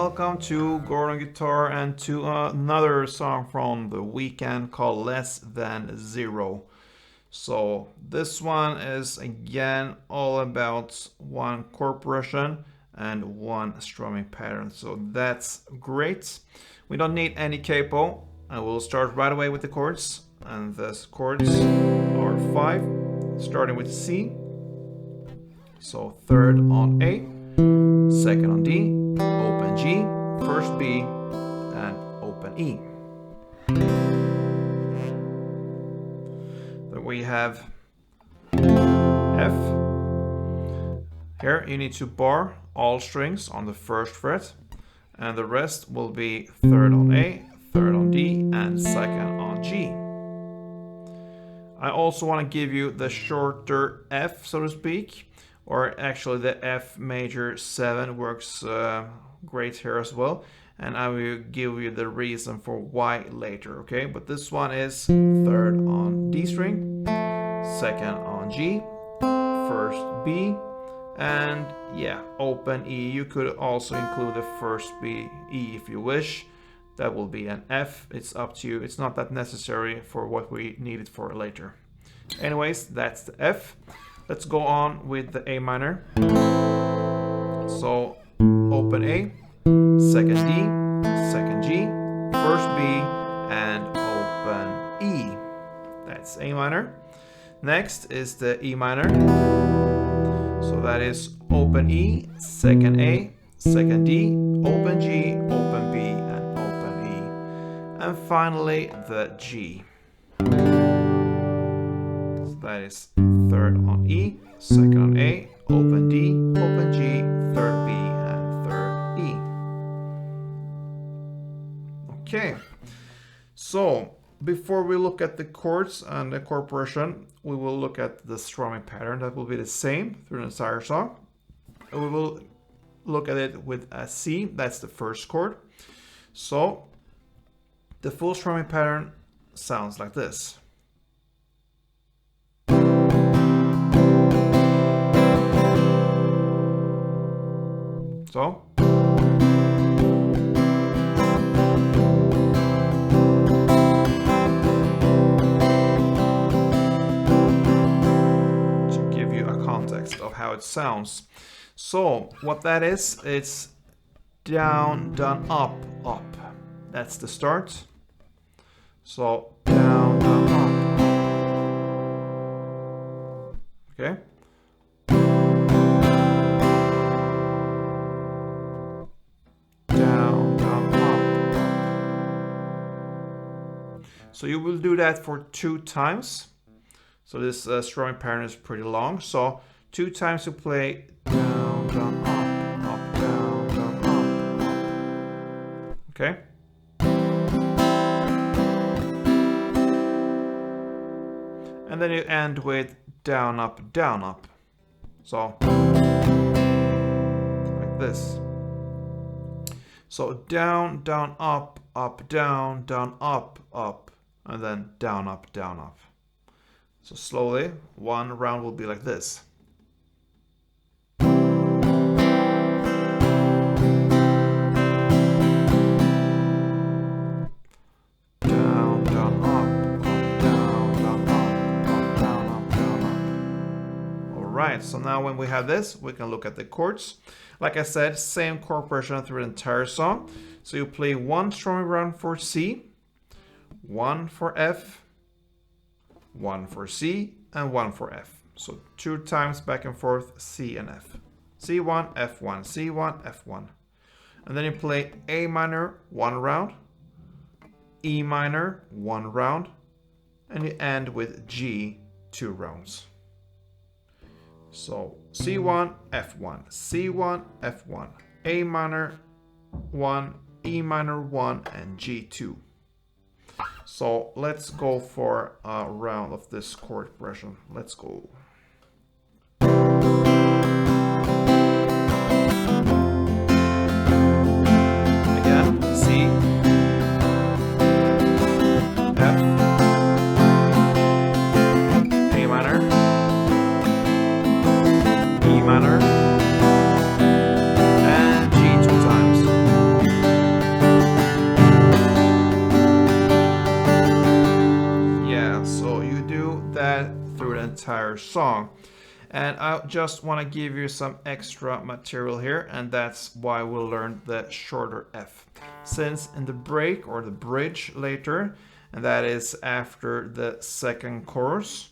welcome to Gordon Guitar and to another song from the Weeknd called Less Than Zero. So this one is again all about one chord progression and one strumming pattern. So that's great. We don't need any capo, and we'll start right away with the chords. And the chords are 5, starting with C. So third on A, second on D, open G, first B, and open E. Then we have F. Here you need to bar all strings on the first fret, and the rest will be third on A, third on D, and second on G. I also want to give you the shorter F, so to speak, or actually the F major 7 works great here as well, and I will give you the reason for why later, okay? But this one is third on D string, second on G, first B, and yeah, open E. You could also include the first B, E if you wish. That will be an F. It's up to you. It's not that necessary for what we need it for later. Anyways, that's the F. Let's go on with the A minor. So open A, second D, second G, first B, and open E. That's A minor. Next is the E minor. So that is open E, second A, second D, open G, open B, and open E. And finally the G. So that is third on E, second on A, open D, open G, third B, and third E. Okay, so before we look at the chords and the chord progression, we will look at the strumming pattern. That will be the same through the entire song. And we will look at it with a C, that's the first chord. So the full strumming pattern sounds like this. So to give you a context of how it sounds. So what that is, it's down, down, up, up. That's the start. So down, down, up. Okay. Down, down, up. So you will do that for 2 times. So this strumming pattern is pretty long. So 2 times you play down, down, up, up, down, down, up, up. Okay? And then you end with down, up, down, up. So, like this. So down, down, up, up, down, up, up, and then down, up, down, up. So slowly, one round will be like this. So now when we have this, we can look at the chords. Like I said, same chord progression through the entire song. So you play 1 strumming round for C, 1 for F, 1 for C, and 1 for F. So 2 times back and forth, C and F. C1, F1, C1, F1. And then you play A minor 1 round, E minor 1 round, and you end with G 2 rounds. So C1, F1, C1, F1, A minor 1, E minor 1, and G2. So let's go for a round of this chord progression. Let's go. Again, C, F, A minor, E minor, and G 2 times. entire song. And I just want to give you some extra material here, and that's why we'll learn the shorter F. Since in the break or the bridge later, and that is after the second chorus,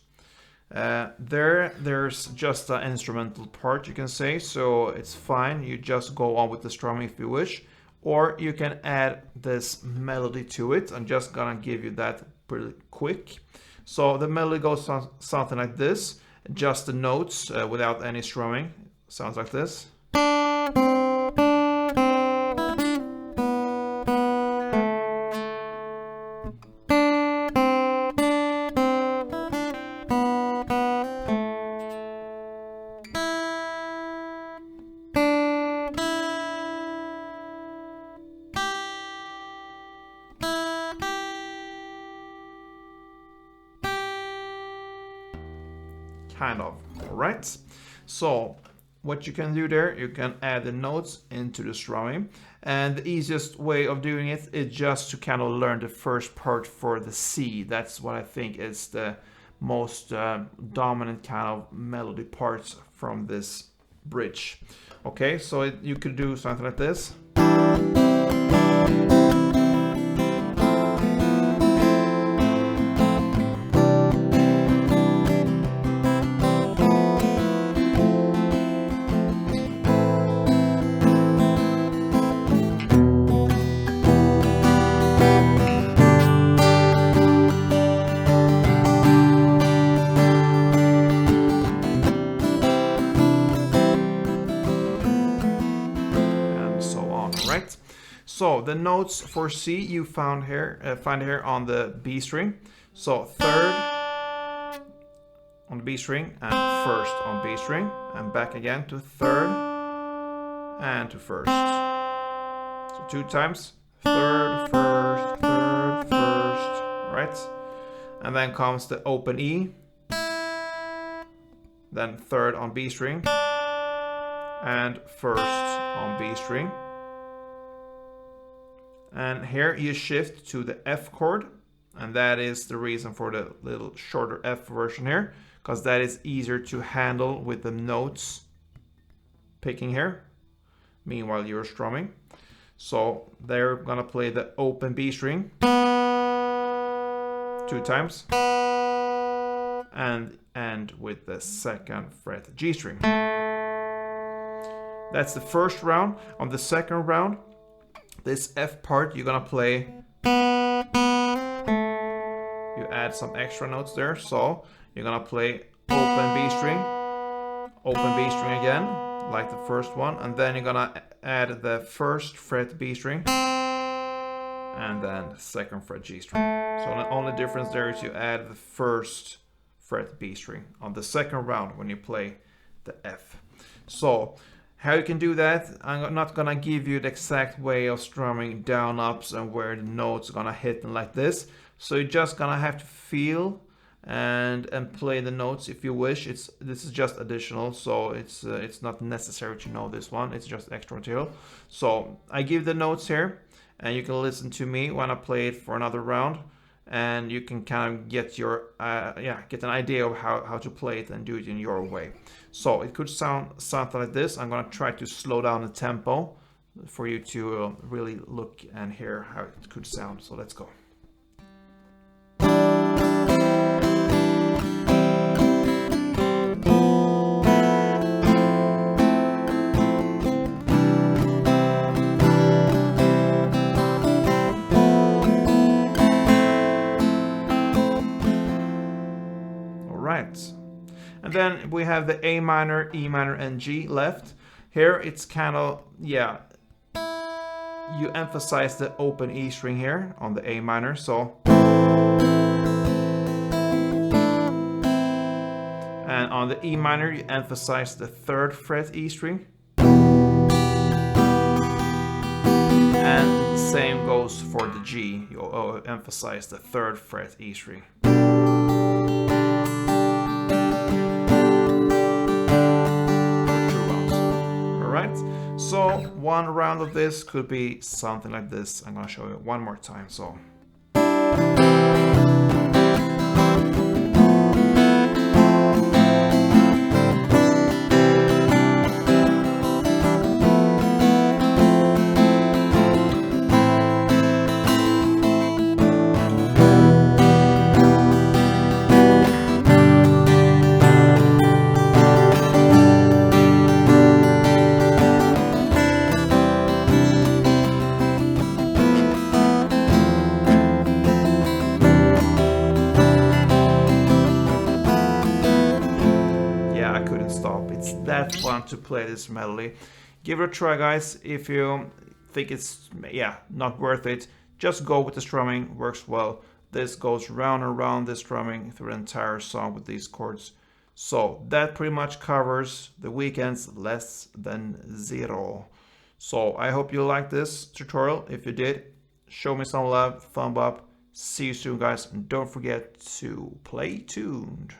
there's just an instrumental part, you can say, so it's fine. You just go on with the strumming if you wish, or you can add this melody to it. I'm just gonna give you that pretty quick. So the melody goes something like this, just the notes without any strumming. Sounds like this. Kind of, all right? So what you can do there, you can add the notes into the strumming, and the easiest way of doing it is just to kind of learn the first part for the C. That's what I think is the most dominant kind of melody parts from this bridge. Okay, so you could do something like this. So the notes for C you find here on the B string. So third on the B string and first on B string, and back again to third and to first. So 2 times, third, first, right? And then comes the open E, then third on B string and first on B string. And here you shift to the F chord, and that is the reason for the little shorter F version here, because that is easier to handle with the notes picking here, meanwhile you're strumming. So they're gonna play the open B string 2 times, and end with the 2nd fret G string. That's the first round. On the second round, this F part you're gonna play, you add some extra notes there, so you're gonna play open B string again, like the first one, and then you're gonna add the 1st fret B string, and then 2nd fret G string. So the only difference there is you add the 1st fret B string on the second round when you play the F. So how you can do that, I'm not gonna give you the exact way of strumming down ups and where the notes are gonna hit and like this. So you're just gonna have to feel and play the notes if you wish. This is just additional, so it's not necessary to know this one. It's just extra material. So I give the notes here, and you can listen to me when I play it for another round, and you can kind of get your get an idea of how to play it and do it in your way. So it could sound something like this. I'm gonna try to slow down the tempo for you to really look and hear how it could sound. So let's go. And then we have the A minor, E minor, and G left. Here it's kind of, you emphasize the open E string here on the A minor, so. And on the E minor, you emphasize the 3rd fret E string. And the same goes for the G, you emphasize the 3rd fret E string. So one round of this could be something like this. I'm gonna show you one more time. So. Yeah, I couldn't stop. It's that fun to play this melody. Give it a try, guys. If you think it's, yeah, not worth it, just go with the strumming. Works well. This goes round and round, this strumming through the entire song with these chords. So that pretty much covers the Weeknd's Less Than Zero. So I hope you liked this tutorial. If you did, show me some love, thumb up. See you soon, guys, and don't forget to play tuned.